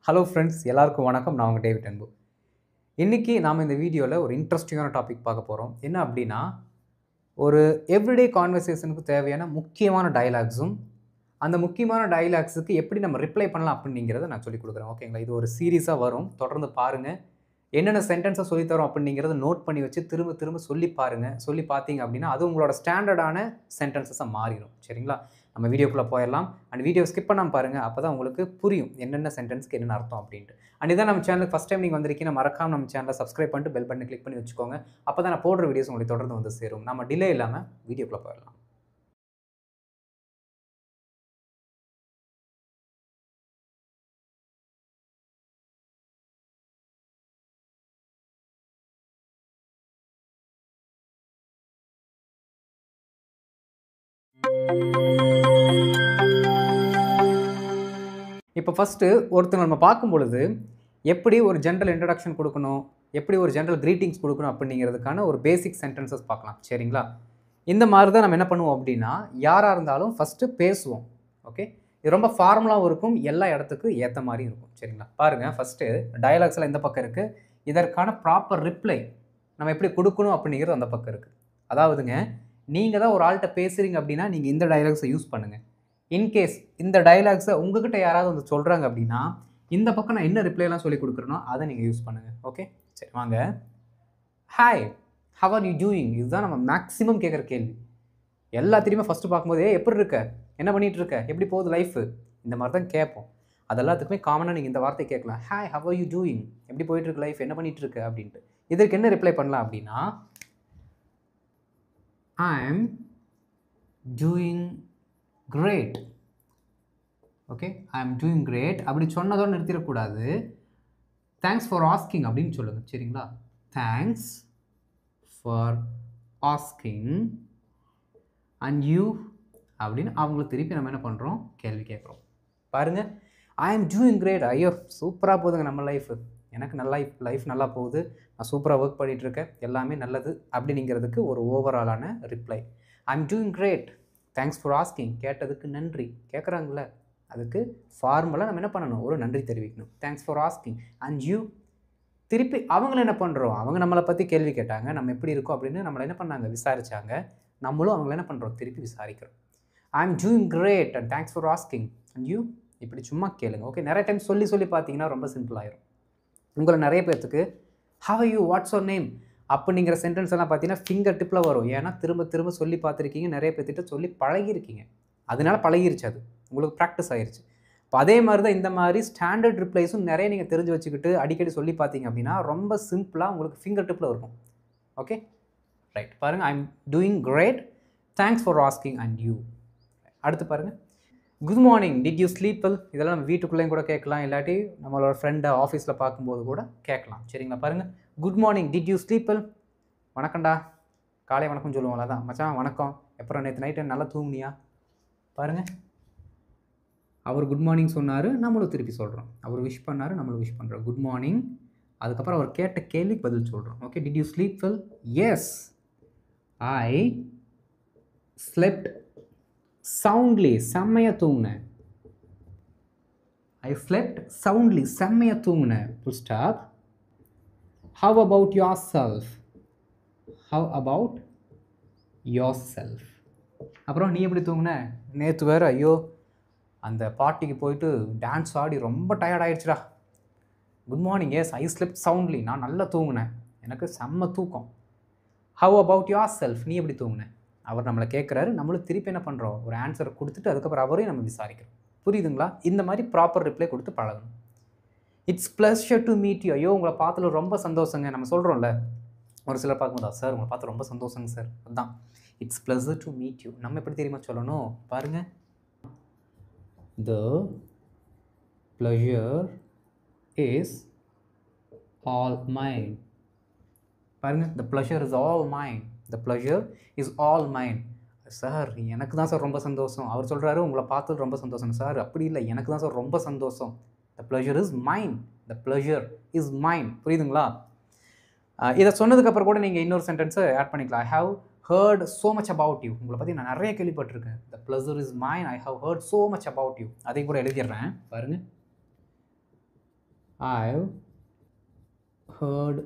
Hello friends, எல்லாருக்கும் வணக்கம். நான் உங்கள் டேவிட் அன்பு. இன்னைக்கு நாம இந்த வீடியோவில் ஒரு இன்ட்ரெஸ்டிங்கான டாபிக் பார்க்க போகிறோம். என்ன அப்படின்னா, ஒரு எவ்ரிடே கான்வர்சேஷனுக்கு தேவையான முக்கியமான டயலாக்ஸும், அந்த முக்கியமான டயலாக்ஸுக்கு எப்படி நம்ம ரிப்ளை பண்ணலாம் அப்படிங்கிறத நான் சொல்லிக் கொடுக்குறேன். ஓகேங்களா? இது ஒரு சீரீஸாக வரும். தொடர்ந்து பாருங்கள். என்னென்ன சென்டென்ஸை சொல்லித்தரோம் அப்படிங்கிறத நோட் பண்ணி வச்சு திரும்ப திரும்ப சொல்லி பாருங்கள். சொல்லி பார்த்தீங்க அப்படின்னா அது உங்களோட ஸ்டாண்டர்டான சென்டென்சஸாக மாறிடும். சரிங்களா? நம்ம வீடியோக்குள்ளே போயிடலாம். அண்ட் வீடியோ ஸ்கிப் பண்ணாமல் பாருங்கள். அப்போ தான் உங்களுக்கு புரியும் என்னென்ன சென்டென்ஸ்க்கு என்னென்ன அர்த்தம் அப்படின்ட்டு. அண்ட் இதான் நம்ம சேனலுக்கு ஃபஸ்ட் டைம் நீங்கள் வந்திருக்கீங்க, மறக்காம நம்ம சேனலை சப்ஸ்கிரைப் பண்ணிட்டு பெல் பட்டனை கிளிக் பண்ணி வச்சுக்கோங்க. அப்போ தான் நான் போடுற வீடியோஸ் உங்களுக்கு தொடர்ந்து வந்து சேரும். நம்ம டிலே இல்லாமல் வீடியோக்குள்ளே போயிடலாம். இப்போ ஃபஸ்ட்டு ஒருத்தங்க நம்ம பார்க்கும் பொழுது எப்படி ஒரு ஜென்ரல் இன்ட்ரடக்ஷன் கொடுக்கணும், எப்படி ஒரு ஜென்ரல் கிரீட்டிங்ஸ் கொடுக்கணும் அப்படிங்கிறதுக்கான ஒரு பேசிக் சென்டென்சஸ் பார்க்கலாம். சரிங்களா? இந்த மாதிரி தான் நம்ம என்ன பண்ணுவோம் அப்படின்னா, யாராக இருந்தாலும் ஃபஸ்ட்டு பேசுவோம். ஓகே, இது ரொம்ப ஃபார்முலாவும் இருக்கும், எல்லா இடத்துக்கும் ஏற்ற மாதிரியும் இருக்கும். சரிங்களா? பாருங்கள், ஃபஸ்ட்டு டயலாக்ஸ்லாம் இந்த பக்கம் இருக்குது. இதற்கான ப்ராப்பர் ரிப்ளை நம்ம எப்படி கொடுக்கணும் அப்படிங்கிறது அந்த பக்கம் இருக்குது. அதாவதுங்க, நீங்கள் தான் ஒரு ஆள்கிட்ட பேசுகிறீங்க அப்படின்னா நீங்கள் இந்த டயலாக்ஸை யூஸ் பண்ணுங்கள். இன்கேஸ் இந்த டயலாக்ஸை உங்ககிட்ட யாராவது வந்து சொல்கிறாங்க அப்படின்னா, இந்த பக்கம் நான் என்ன ரிப்ளைலாம் சொல்லி கொடுக்குறேனோ அதை நீங்கள் யூஸ் பண்ணுங்கள். ஓகே, சரி வாங்க. Hi, how are you doing? இதுதான் நம்ம மேக்ஸிமம் கேட்குற கேள்வி. எல்லாத்திலையுமே ஃபஸ்ட்டு பார்க்கும்போது, எப்படி இருக்க, என்ன பண்ணிகிட்டு இருக்க, எப்படி போகுது லைஃபு, இந்த மாதிரி தான் கேட்போம். அது எல்லாத்துக்குமே காமனாக நீங்கள் இந்த வார்த்தை கேட்கலாம். Hi, how are you doing? எப்படி போயிட்டுருக்கு லைஃப், என்ன பண்ணிகிட்டு இருக்க அப்படின்ட்டு. இதற்கு என்ன ரிப்ளை பண்ணலாம் அப்படின்னா, ஐ am doing great. Okay, I am doing great அப்படி சொன்னதோடு நிறுத்திடக்கூடாது. தேங்க்ஸ் ஃபார் ஆஸ்கிங் அப்படின்னு சொல்லுங்கள். சரிங்களா? Thanks for asking and you அப்படின்னு அவங்கள திருப்பி நம்ம என்ன பண்ணுறோம், கேள்வி கேட்குறோம். பாருங்கள், ஐ ஆம் டூயிங் கிரேட். ஐயோ சூப்பராக போகுதுங்க நம்ம லைஃபு, எனக்கு நல்லா லைஃப் நல்லா போகுது, நான் சூப்பராக ஒர்க் பண்ணிகிட்ருக்கேன், எல்லாமே நல்லது அப்படிங்கிறதுக்கு ஒரு ஓவராலான reply. I am doing great, thanks for asking. கேட்டதுக்கு நன்றி. கேட்குறாங்களே, அதுக்கு ஃபார்முலாக நம்ம என்ன பண்ணணும், ஒரு நன்றி தெரிவிக்கணும். Thanks for asking and you. திருப்பி அவங்கள என்ன பண்ணுறோம், அவங்க நம்மளை பற்றி கேள்வி கேட்டாங்க, நம்ம எப்படி இருக்கோம் அப்படின்னு நம்மளை என்ன பண்ணாங்க, விசாரித்தாங்க. நம்மளும் அவங்கள என்ன பண்ணுறோம், திருப்பி விசாரிக்கிறோம். I am doing great and thanks for asking and you. இப்படி சும்மா கேளுங்க. ஓகே, நிறைய டைம் சொல்லி பார்த்தீங்கன்னா ரொம்ப சிம்பிளாயிரும். உங்களை நிறைய பேர்த்துக்கு how are you, what's your name அப்படிங்கிற சென்டென்ஸ் எல்லாம் பார்த்தீங்கன்னா ஃபிங்கர் டிப்பில் வரும். ஏன்னா திரும்ப திரும்ப சொல்லி பார்த்துருக்கீங்க, நிறைய பேர்த்திட்ட சொல்லி பழகிருக்கீங்க, அதனால பழகிருச்சு, அது உங்களுக்கு ப்ராக்டிஸ் ஆகிருச்சு. இப்போ அதே மாதிரி தான் இந்த மாதிரி ஸ்டாண்டர்ட் ரிப்ளைஸும் நிறைய நீங்கள் தெரிஞ்சு வச்சுக்கிட்டு அடிக்கடி சொல்லி பார்த்தீங்க அப்படின்னா ரொம்ப சிம்பிளாக உங்களுக்கு ஃபிங்கர் டிப்பில் இருக்கும். ஓகே ரைட், பாருங்கள், I am doing great, thanks for asking and you. அடுத்து பாருங்கள், good morning, did you sleep well. இதெல்லாம் நம்ம வீட்டுக்குள்ளேயும் கூட கேட்கலாம், இல்லாட்டி நம்மளோட ஃப்ரெண்டை ஆஃபீஸில் பார்க்கும்போது கூட கேட்கலாம். சரிங்களா? பாருங்கள், good morning, did you sleep well. வணக்கம்டா, காலை வணக்கம் சொல்லுவோம்ல, அதான் மச்சான் வணக்கம், அப்புறம் நேற்று நைட்டு நல்லா தூங்குனியா. பாருங்கள், அவர் குட் மார்னிங் சொன்னார், நம்மளும் திருப்பி சொல்கிறோம். அவர் விஷ் பண்ணார், நம்மளும் விஷ் பண்ணுறோம். குட் மார்னிங், அதுக்கப்புறம் அவர் கேட்ட கேள்விக்கு பதில் சொல்கிறோம். Okay, did you sleep well. Yes, I slept soundly, செம்மையாக தூங்கினேன். ஐ ஸ்லெப்ட் சவுண்ட்லி, செம்மையாக தூங்கினேன். Full stop. How about yourself. How about yourself. அப்புறம் நீ எப்படி தூங்கின. நேற்று வேறு ஐயோ அந்த பார்ட்டிக்கு போயிட்டு டான்ஸ் ஆடி ரொம்ப டயர்ட் ஆகிடுச்சுடா. Good morning, yes I slept soundly, நான் நல்லா தூங்கினேன், எனக்கு செம்ம தூக்கம். ஹவ் அபவுட் யோர் செல்ஃப், நீ எப்படி தூங்கினேன். அவர் நம்மளை கேட்குறாரு, நம்மளும் திருப்பி என்ன பண்ணுறோம், ஒரு ஆன்சரை கொடுத்துட்டு அதுக்கப்புறம் அவரையும் நம்ம விசாரிக்கிறோம். புரியுதுங்களா? இந்த மாதிரி ப்ராப்பர் ரிப்ளை கொடுத்து பழகணும். It's pleasure to meet you. ஐயோ உங்களை பார்த்துல ரொம்ப சந்தோஷங்க. நம்ம சொல்கிறோம்ல, ஒரு சிலர் பார்க்கும்போது சார் உங்களை பார்த்து ரொம்ப சந்தோஷங்க சார், அதுதான் it's pleasure to meet you. நம்ம எப்படி தெரியுமா சொல்லணும், பாருங்கள், the pleasure is all mine. பாருங்கள், the pleasure is all mine. the pleasure is all mine. Sir எனக்கு தான் சார் ரொம்ப சந்தோஷம். அவர் சொல்கிறாரு உங்களை பார்த்தது ரொம்ப சந்தோஷம் சார். அப்படி இல்லை, எனக்கு தான் சார் ரொம்ப சந்தோஷம். the pleasure is mine. the pleasure is mine. புரியுதுங்களா? இதை சொன்னதுக்கப்புறம் கூட நீங்கள் இன்னொரு சென்டென்ஸை ஆட் பண்ணிக்கலாம். I have heard so much about you. உங்களை பற்றி நான் நிறைய கேள்விப்பட்டிருக்கேன். the pleasure is mine. I have heard so much about you. அதையும் கூட எழுதிடுறேன். பாருங்கள், I've heard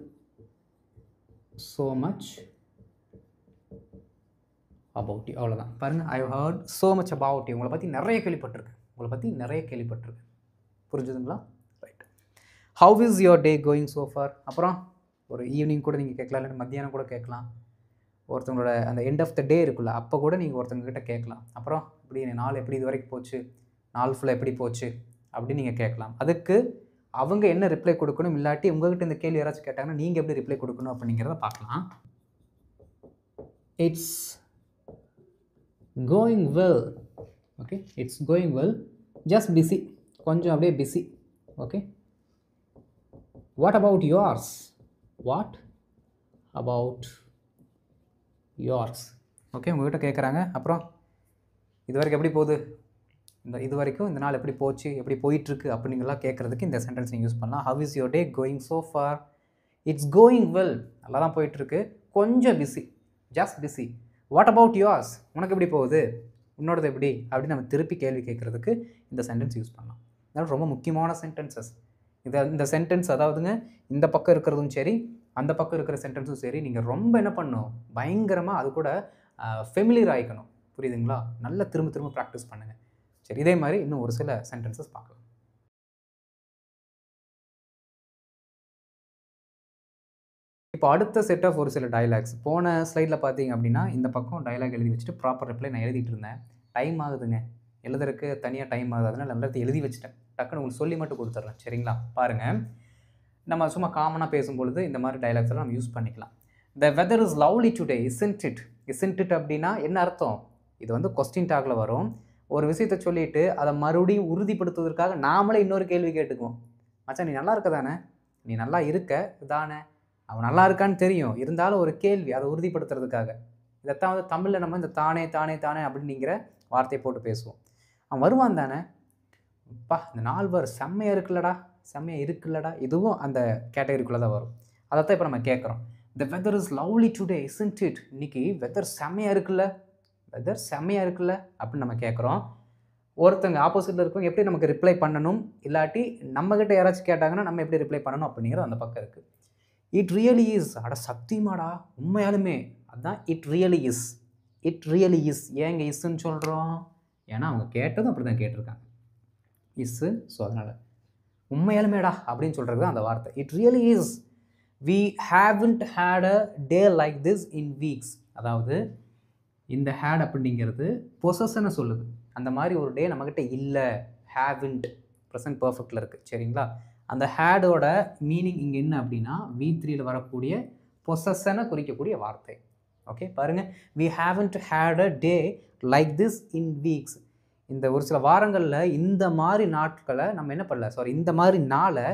so much about you. அவ்வளோதான் பாருங்கள். I heard so much about you. உங்களை பற்றி நிறைய கேள்விப்பட்டிருக்கேன். புரிஞ்சுதுங்களா? Right. How is your day going so for? அப்புறம் ஒரு ஈவினிங் கூட நீங்கள் கேட்கலாம், இல்லை மத்தியானம் கூட கேட்கலாம். ஒருத்தவங்களோட அந்த எண்ட் ஆஃப் த டே இருக்குல்ல, அப்போ கூட நீங்கள் ஒருத்தவங்ககிட்ட கேட்கலாம். அப்புறம் இப்படி நாள் எப்படி இது வரைக்கும் போச்சு, நாள் ஃபுல்லாக எப்படி போச்சு அப்படின்னு நீங்கள் கேட்கலாம். அதுக்கு அவங்க என்ன ரிப்ளை கொடுக்கணும், இல்லாட்டி உங்கள்கிட்ட இந்த கேள்வி யாராச்சும் கேட்டாங்கன்னா நீங்கள் எப்படி ரிப்ளை கொடுக்கணும் அப்படிங்கிறத பார்க்கலாம். It's going well. Okay, it's going well, just busy, கொஞ்சம் அப்படியே busy. Okay. What about yours? What about yours? Okay, உங்கள்கிட்ட கேட்குறாங்க. அப்புறம் இது வரைக்கும் எப்படி போகுது, இது வரைக்கும் இந்த நாள் எப்படி போச்சு, எப்படி போயிட்டுருக்கு அப்படிங்கலாம் கேட்குறதுக்கு இந்த சென்டென்ஸ் நீங்கள் யூஸ் பண்ணலாம். How is your day going so for? It's going well, நல்லா தான் போயிட்டுருக்கு, கொஞ்சம் busy, just busy. What about yours? உனக்கு எப்படி போகுது, உன்னோடது எப்படி அப்படின்னு நம்ம திருப்பி கேள்வி கேட்குறதுக்கு இந்த சென்டென்ஸ் யூஸ் பண்ணலாம். அதனால் ரொம்ப முக்கியமான சென்டென்சஸ் இந்த சென்டென்ஸ். அதாவதுங்க, இந்த பக்கம் இருக்கிறதும் சரி, அந்த பக்கம் இருக்கிற சென்டென்ஸும் சரி, நீங்கள் ரொம்ப என்ன பண்ணணும், பயங்கரமாக அது கூட ஃபெமிலியர் ஆகிக்கணும். புரியுதுங்களா? நல்லா திரும்ப ப்ராக்டிஸ் பண்ணுங்கள். சரி, இதே மாதிரி இன்னும் ஒரு சில சென்டென்சஸ் பார்க்கலாம். இப்போ அடுத்த செட் ஆஃப் ஒரு சில டயலாக்ஸ். போன ஸ்லைடில் பார்த்தீங்க அப்படின்னா இந்த பக்கம் டயலாக் எழுதி வச்சுட்டு ப்ராப்பர் ரிப்ளை நான் எழுதிட்டு இருந்தேன். டைம் ஆகுதுங்க, எழுதுறதுக்கு தனியாக டைம் ஆகுது. அதனால் எல்லாத்தையும் எழுதி வச்சுட்டேன். டக்குன்னு உங்களுக்கு சொல்லி மட்டும் கொடுத்துட்றேன். சரிங்களா? பாருங்கள், நம்ம சும்மா காமனாக பேசும்பொழுது இந்த மாதிரி டைலாக்ஸ் எல்லாம் நம்ம யூஸ் பண்ணிக்கலாம். The weather is lovely today, isn't it? Isn't it அப்படின்னா என்ன அர்த்தம்? இது வந்து கொஸ்டின் டாக்ல வரும். ஒரு விஷயத்தை சொல்லிவிட்டு அதை மறுபடியும் உறுதிப்படுத்துவதற்காக நாமளே இன்னொரு கேள்வி கேட்டுக்குவோம். மச்சான், நீ நல்லா இருக்க தானே? நீ நல்லா இருக்க தானே? அவன் நல்லா இருக்கான்னு தெரியும், இருந்தாலும் ஒரு கேள்வி, அதை உறுதிப்படுத்துறதுக்காக. இதைத்தான் வந்து தமிழில் நம்ம இந்த தானே தானே தானே அப்படிங்கிற வார்த்தையை போட்டு பேசுவோம். அவன் வருவான் தானே? அப்பா, இந்த நாள் செம்மையாக இருக்குல்லடா, இதுவும் அந்த கேட்டகரிக்குள்ளே தான் வரும். அதைத்தான் இப்போ நம்ம கேட்குறோம். The weather is lovely today, isn't it? இன்னைக்கு வெதர் செம்மையாக இருக்குல்ல அப்படின்னு நம்ம கேட்குறோம். ஒருத்தங்க ஆப்போசிட்டில் இருக்கவங்க எப்படி நமக்கு ரிப்ளை பண்ணணும், இல்லாட்டி நம்மக்கிட்ட யாராச்சும் கேட்டாங்கன்னா நம்ம எப்படி ரிப்ளை பண்ணணும் அப்படிங்கிறது அந்த பக்கம் இருக்குது. It really is. அட சத்தியமாடா, உண்மையாலுமே. அதுதான் இட் ரியலி இஸ். ஏங்க இஸ்ன்னு சொல்கிறோம்? ஏன்னா அவங்க கேட்டதும் அப்படி தான் கேட்டிருக்காங்க, இஸ்ஸு. ஸோ அதனால் உண்மையாலுமேடா அப்படின்னு சொல்கிறது தான் அந்த வார்த்தை. It really is. We haven't had a day like this in weeks. அதாவது இந்த ஹேட் அப்படிங்கிறது பொசஷனை சொல்லுது. அந்த மாதிரி ஒரு டே நம்மக்கிட்ட இல்லை. ஹேவன்ட் ப்ரெசன்ட் பர்ஃபெக்டில் இருக்குது. சரிங்களா? அந்த ஹேடோட மீனிங் இங்கே என்ன அப்படின்னா V3யில் வரக்கூடிய பொசஷனை குறிக்கக்கூடிய வார்த்தை. ஓகே, பாருங்கள். We haven't had a day like this in weeks. இந்த ஒரு சில வாரங்களில் இந்த மாதிரி நாட்களை நம்ம என்ன பண்ணல, இந்த மாதிரி நாளை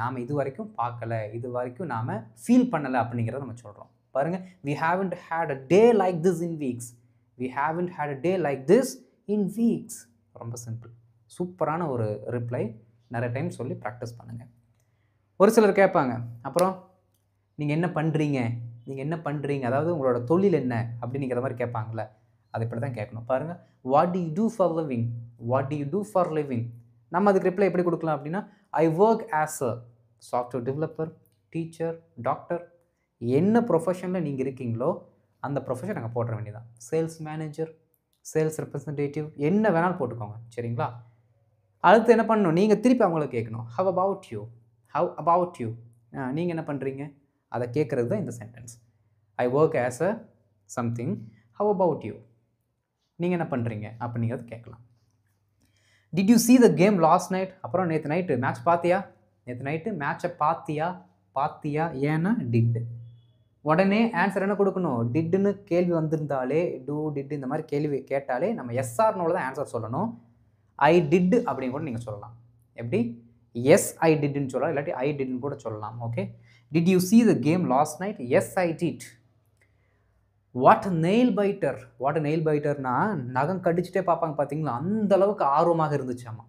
நாம் இது வரைக்கும் பார்க்கல, இது வரைக்கும் நாம் ஃபீல் பண்ணலை அப்படிங்கிறத நம்ம சொல்கிறோம். பாருங்கள், we haven't had a day like this in weeks. We haven't had a day like this in weeks. ரொம்ப சிம்பிள், சூப்பரான ஒரு ரிப்ளை. நிறைய டைம் சொல்லி ப்ராக்டிஸ் பண்ணுங்கள். ஒரு சிலர் கேட்பாங்க, அப்புறம் நீங்கள் என்ன பண்ணுறீங்க, அதாவது உங்களோட தொழில் என்ன அப்படிங்கிற மாதிரி கேட்பாங்கள்ல, அது இப்படி தான் கேட்கணும். பாருங்கள், what do you do for living? நம்ம அதுக்கு ரிப்ளை எப்படி கொடுக்கலாம் அப்படின்னா, I work as a software developer, teacher, doctor. என்ன ப்ரொஃபஷனில் நீங்கள் இருக்கீங்களோ அந்த ப்ரொஃபஷன் நாங்கள் போட்டுற வேண்டியதான். சேல்ஸ் மேனேஜர், சேல்ஸ் ரெப்ரசன்டேட்டிவ், என்ன வேணாலும் போட்டுக்கோங்க. சரிங்களா? அடுத்து என்ன பண்ணணும், நீங்கள் திருப்பி அவங்கள கேட்கணும். ஹவ் அபவுட் யூ, நீங்கள் என்ன பண்ணுறீங்க, அதை கேட்குறது தான் இந்த sentence. I work as a something, how about you, நீங்கள் என்ன பண்ணுறீங்க அப்படிங்கிறது கேட்கலாம். Did you see the game last night? அப்புறம் நேற்று நைட்டு மேட்சை பார்த்தியா? ஏன்னா டிட். உடனே ஆன்சர் என்ன கொடுக்கணும், டிட்டுன்னு கேள்வி வந்திருந்தாலே, டிட் இந்த மாதிரி கேள்வி கேட்டாலே நம்ம எஸ்ஆர்னோட தான் ஆன்சர் சொல்லணும். ஐ டிட் அப்படின்னு கூட நீங்கள் சொல்லலாம். எப்படி? எஸ் ஐ டிட்னு சொல்லலாம், இல்லாட்டி ஐ டிட்னு கூட சொல்லலாம். Okay, did you see the game last night? Yes I did. What nail பைட்டர்னா நகம் கடிச்சிட்டே பார்ப்பாங்க பார்த்தீங்களா, அந்த அளவுக்கு ஆர்வமாக இருந்துச்சாமா.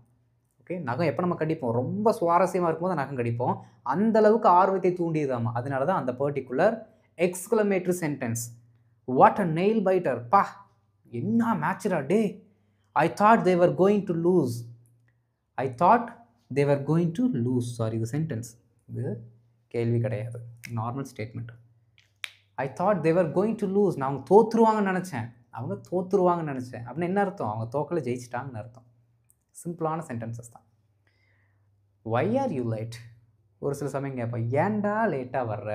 ஓகே, நகம் எப்போ நம்ம கடிப்போம், ரொம்ப சுவாரஸ்யமாக இருக்கும்போது நகம் கடிப்போம், அந்த அளவுக்கு ஆர்வத்தை தூண்டியதாமா. அதனால தான் அந்த particular exclamatory sentence. What a nail biter, பா என்ன மேட்ச்ரா டே. I thought they were going to lose. I thought they were going to lose. Sorry, இது சென்டென்ஸ், இது கேள்வி கிடையாது, normal statement. I thought they were going to lose. நான் அவங்க தோற்றுருவாங்கன்னு நினச்சேன், அவங்க தோற்றுருவாங்கன்னு நினச்சேன். அப்படின்னு என்ன அர்த்தம்? அவங்க தோக்கலை ஜெயிச்சிட்டாங்கன்னு அர்த்தம். சிம்பிளான சென்டென்சஸ் தான். why are you late? ஒரு சில சமயம் கேட்போம், ஏன்டா லேட்டாக வர்ற?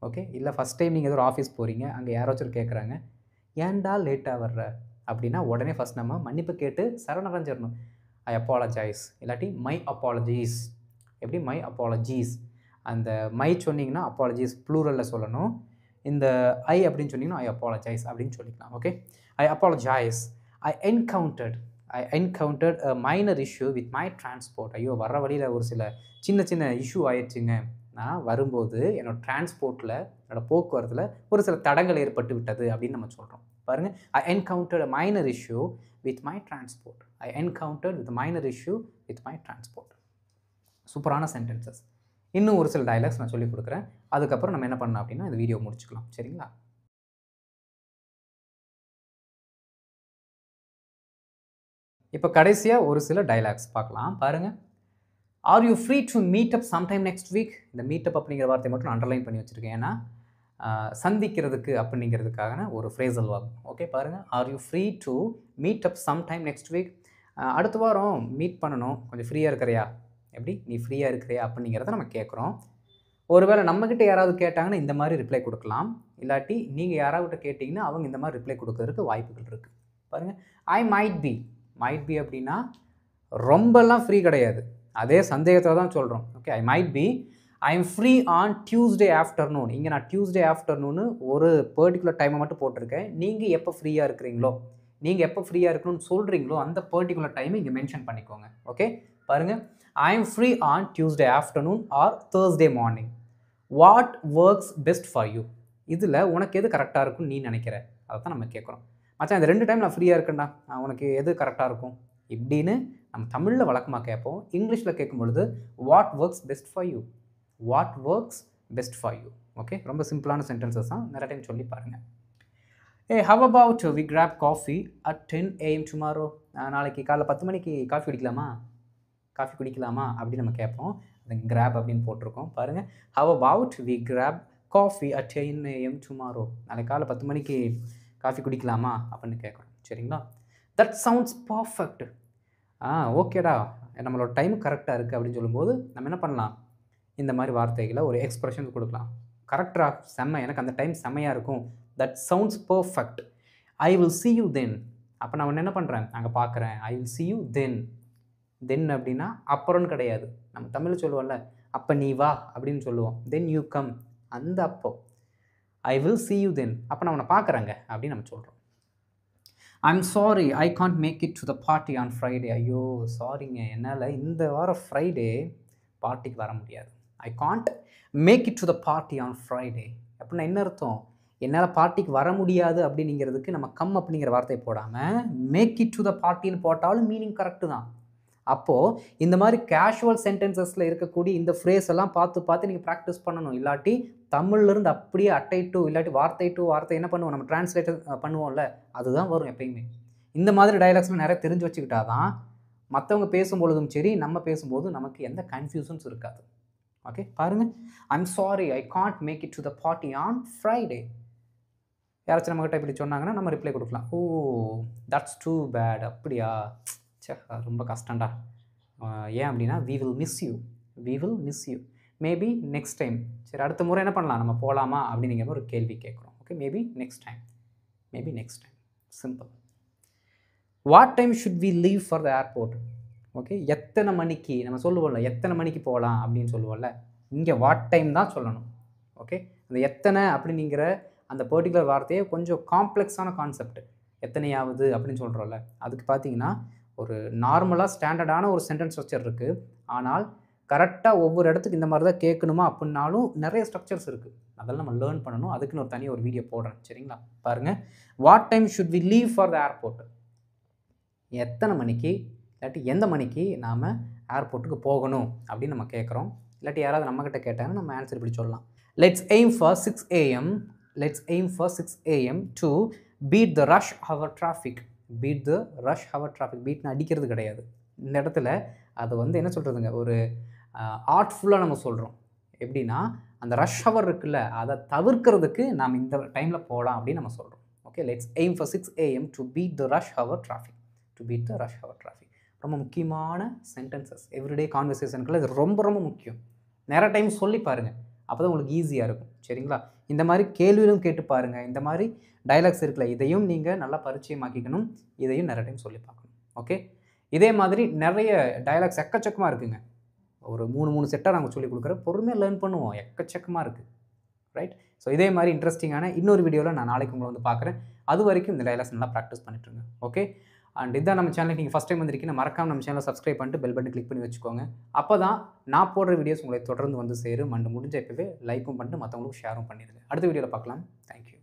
ஓகே, இல்லை ஃபஸ்ட் டைம் நீங்கள் ஏதோ ஒரு ஆஃபீஸ் போகிறீங்க, அங்கே யாராச்சும் கேட்குறாங்க ஏன்டா லேட்டாக வர்ற அப்படின்னா உடனே ஃபஸ்ட் நம்ம மன்னிப்பு கேட்டு சரணடைஞ்சிடணும். ஐ அப்பாலஜைஸ், இல்லாட்டி மை அப்பாலஜீஸ். எப்படி? மை அப்பாலஜீஸ். அந்த மை சொன்னீங்கன்னா அப்பாலஜீஸ் ப்ளூரலில் சொல்லணும். இந்த ஐ அப்படின்னு சொன்னீங்கன்னா ஐ அப்பாலஜைஸ் அப்படின்னு சொல்லிக்கலாம். Okay, I apologise. I encountered a minor issue with my transport. ஐயோ, வர்ற வழியில் ஒரு சில சின்ன சின்ன இஷ்யூ ஆயிடுச்சுங்க. நான் வரும்போது என்னோடய டிரான்ஸ்போர்ட்டில், என்னோடய போக்குவரத்தில் ஒரு சில தடங்கள் ஏற்பட்டு விட்டது அப்படின்னு நம்ம சொல்கிறோம். பாருங்கள், I encountered a minor issue with my transport. I encountered with minor issue with my transport. சூப்பரான சென்டென்சஸ். இன்னும் ஒரு சில டயலாக்ஸ் நான் சொல்லிக் கொடுக்குறேன். அதுக்கப்புறம் நம்ம என்ன பண்ணலாம் அப்படின்னா இந்த வீடியோ முடிச்சுக்கலாம். சரிங்களா? இப்போ கடைசியாக ஒரு சில டயலாக்ஸ் பார்க்கலாம். பாருங்கள். Are you free to meet up sometime next week? இந்த மீட்டப் அப்படிங்கிற வார்த்தை மட்டும் நான் அண்டர்லைன் பண்ணி வச்சுருக்கேன். ஏன்னா சந்திக்கிறதுக்கு அப்படிங்கிறதுக்கான ஒரு ஃப்ரேசல் வார்த்தை. ஓகே, பாருங்கள். Are you free to meet up sometime next week? அடுத்த வாரம் மீட் பண்ணணும், கொஞ்சம் ஃப்ரீயாக இருக்கிறியா? எப்படி? நீ ஃப்ரீயாக இருக்கிறியா அப்படிங்கிறத நம்ம கேட்குறோம். ஒருவேளை நம்மக்கிட்ட யாராவது கேட்டாங்கன்னா இந்த மாதிரி ரிப்ளை கொடுக்கலாம். இல்லாட்டி நீங்கள் யாராவது கேட்டிங்கன்னா அவங்க இந்த மாதிரி ரிப்ளை கொடுக்கறதுக்கு வாய்ப்புகள் இருக்குது. பாருங்கள், ஐ மைட் பி அப்படின்னா ரொம்பலாம் ஃப்ரீ கிடையாது, அதே சந்தேகத்தில் தான் சொல்கிறோம். Okay, I might be, I am free on Tuesday afternoon. இங்கே நான் டியூஸ்டே ஆஃப்டர்நூனு ஒரு பர்டிகுலர் டைமை மட்டும் போட்டிருக்கேன். நீங்கள் எப்போ ஃப்ரீயாக இருக்கிறீங்களோ, நீங்கள் எப்போ ஃப்ரீயாக இருக்கணும்னு சொல்கிறீங்களோ அந்த பர்டிகுலர் டைமை இங்கே மென்ஷன் பண்ணிக்கோங்க. ஓகே, பாருங்கள். I am free on Tuesday afternoon R Thursday morning. What works best for you? இதில் உனக்கு எது கரெக்டாக இருக்கும்னு நீ நினைக்கிற? அதை தான் நம்ம கேட்குறோம். மச்சான், இந்த 2 டைம் நான் ஃப்ரீயாக இருக்கேன்டா, உனக்கு எது கரெக்டாக இருக்கும் இப்படின்னு நம்ம தமிழில் வழக்கமாக கேட்போம். இங்கிலீஷில் கேட்கும் பொழுது what works best for you, what works best for you. Okay, ரொம்ப சிம்பிளான சென்டென்சஸ் தான், நிறைய டைம் சொல்லி பாருங்கள். How about we grab coffee at 10 AM tomorrow? நாளைக்கு காலைல 10 மணிக்கு காஃபி குடிக்கலாமா அப்படின்னு நம்ம கேட்போம். அது கிராப் அப்படின்னு போட்டிருக்கோம். பாருங்கள், how about we grab coffee at 10 AM tomorrow? நாளைக்கு காலைல 10 மணிக்கு காஃபி குடிக்கலாமா அப்படின்னு கேட்குறோம். சரிங்களா? That sounds perfect. ஓகேடா, நம்மளோட டைம் கரெக்டாக இருக்குது அப்படின்னு சொல்லும்போது நம்ம என்ன பண்ணலாம்? இந்த மாதிரி வார்த்தைகளை ஒரு எக்ஸ்ப்ரெஷன் கொடுக்கலாம். கரெக்டாக, செம்ம, எனக்கு அந்த டைம் செம்மையாக இருக்கும். That sounds perfect. I will see you then. அப்போ நான் ஒன்று என்ன பண்ணுறேன், அங்கே பார்க்குறேன். I will see you then. தென் அப்படின்னா அப்புறம்னு கிடையாது. நம்ம தமிழில் சொல்லுவோம்ல, அப்போ நீ வா அப்படின்னு சொல்லுவோம். தென் யூ கம், அந்த அப்போ. I will see you then. அப்போ நான் உன்னை பார்க்குறேங்க அப்படின்னு நம்ம சொல்கிறோம். I'm sorry, I can't make it to the party on Friday. ஐயோ சாரிங்க, என்னால் இந்த வாரம் ஃப்ரைடே பார்ட்டிக்கு வர முடியாது. I can't make it to the party on Friday அப்படின்னா என்ன அர்த்தம்? என்னால் பார்ட்டிக்கு வர முடியாது அப்படிங்கிறதுக்கு நம்ம கம் அப்படிங்கிற வார்த்தையை போடாமல் மேக் இட் டு த பார்ட்டின்னு போட்டாலும் மீனிங் கரெக்டு தான். அப்போது இந்த மாதிரி கேஷுவல் சென்டென்சஸில் இருக்கக்கூடிய இந்த ஃப்ரேஸ் எல்லாம் பார்த்து நீங்கள் ப்ராக்டிஸ் பண்ணணும். இல்லாட்டி தமிழ்லேருந்து அப்படியே அட்டை டு இல்லாட்டி வார்த்தை டு வார்த்தை என்ன பண்ணுவோம், நம்ம டிரான்ஸ்லேட் பண்ணுவோம்ல, அதுதான் வரும் எப்பயுமே. இந்த மாதிரி டைலாக்ஸ்லாம் நிறைய தெரிஞ்சு வச்சுக்கிட்டா தான் மற்றவங்க பேசும்பொழுதும் சரி, நம்ம பேசும்போது நமக்கு எந்த கன்ஃபியூஷன்ஸ் இருக்காது. ஓகே, பாருங்கள். I'm sorry, I can't make it to the party on Friday. யாராச்சும் நம்மகிட்ட இப்படி சொன்னாங்கன்னா நம்ம ரிப்ளை கொடுக்கலாம். Oh, that's too bad. அப்படியா, சே ரொம்ப கஷ்டம்டா. ஏன் அப்படின்னா we will miss you maybe next time. சரி, அடுத்த முறை என்ன பண்ணலாம், நம்ம போகலாமா அப்படிங்கிற ஒரு கேள்வி கேட்குறோம். Okay, maybe next time. Simple. What time should we leave for the airport? Okay, எத்தனை மணிக்கு நம்ம சொல்லுவோம்ல, எத்தனை மணிக்கு போகலாம் அப்படின்னு சொல்லுவோம்ல, இங்கே வாட் டைம் தான் சொல்லணும். ஓகே, அந்த எத்தனை அப்படிங்கிற அந்த பர்டிகுலர் வார்த்தையே கொஞ்சம் காம்ப்ளெக்ஸான கான்செப்ட். எத்தனையாவது அப்படின்னு சொல்கிறோம்ல, அதுக்கு பார்த்தீங்கன்னா ஒரு நார்மலாக ஸ்டாண்டர்டான ஒரு சென்டென்ஸ் ஸ்ட்ரக்சர் இருக்குது. ஆனால் கரெக்டாக ஒவ்வொரு இடத்துக்கு இந்த மாதிரி தான் கேட்கணுமா அப்படின்னாலும் நிறைய ஸ்ட்ரக்சர்ஸ் இருக்குது. அதெல்லாம் நம்ம லேர்ன் பண்ணணும். அதுக்குன்னு ஒரு தனியாக ஒரு வீடியோ போடுறேன். சரிங்களா? பாருங்கள். What time should we leave for the airport? எத்தனை மணிக்கு இல்லாட்டி எந்த மணிக்கு நாம் ஏர்போர்ட்டுக்கு போகணும் அப்படின்னு நம்ம கேட்குறோம். இல்லாட்டி யாராவது நம்மக்கிட்ட கேட்டாங்கன்னா நம்ம ஆன்சர் இப்படி சொல்லலாம். Let's aim for 6 AM to beat the rush hour traffic. பீட்னா அடிக்கிறது கிடையாது. இந்த இடத்துல அது வந்து என்ன சொல்கிறதுங்க, ஒரு ஆர்ட்ஃபுல்லாக நம்ம சொல்கிறோம். எப்படின்னா, அந்த ரஷ் ஹவர் இருக்குல்ல, அதை தவிர்க்கிறதுக்கு நாம் இந்த டைமில் போகலாம் அப்படின்னு நம்ம சொல்கிறோம். Okay, let's aim for 6 AM to beat the rush hour traffic. To beat the rush hour traffic. ரொம்ப முக்கியமான சென்டென்சஸ். எவ்ரிடே கான்வர்சேஷனுக்குள்ள இது ரொம்ப ரொம்ப முக்கியம். நிறைய டைம் சொல்லி பாருங்கள். அப்போ தான் உங்களுக்கு ஈஸியாக இருக்கும். சரிங்களா? இந்த மாதிரி கேள்விகளும் கேட்டு பாருங்கள். இந்த மாதிரி டயலாக்ஸ் இருக்குல்ல, இதையும் நீங்கள் நல்லா பரிச்சயமாக்கிக்கணும். இதையும் நிறைய டைம் சொல்லி பார்க்கணும். ஓகே, இதே மாதிரி நிறைய டயலாக்ஸ் எக்கச்சக்கமாக இருக்குங்க. ஒரு 3 செட்டாக நாங்கள் சொல்லிக் கொடுக்குறோம். பொறுமையாக லேர்ன் பண்ணுவோம். எக்கச்சக்கமாக இருக்குது. ரைட்? ஸோ இதே மாதிரி இன்ட்ரெஸ்டிங்கான இன்னொரு வீடியோவில் நான் நாளைக்கு உங்களை வந்து பார்க்குறேன். அது வரைக்கும் இந்த டயலாக்ஸ் நல்லா ப்ராக்டிஸ் பண்ணிட்டுருங்க. ஓகே, அண்ட் இதான் நம்ம சேனலுக்கு நீங்கள் ஃபஸ்ட் டைம் வந்திருக்கீங்க, மறக்காம நம்ம சேனலை சப்ஸ்கிரைப் பண்ணிட்டு பெல் பட்டன் கிளிக் பண்ணி வச்சுக்கோங்க. அப்போ தான் நான் போடுற வீடியோஸ் உங்களை தொடர்ந்து வந்து சேரும். அண்ட் முடிஞ்ச இப்போவே லைக்கும் பண்ணிட்டு மற்றவங்களுக்கு ஷேரும் பண்ணிடுங்க. அடுத்த வீடியோவில் பார்க்கலாம். தேங்க்யூ.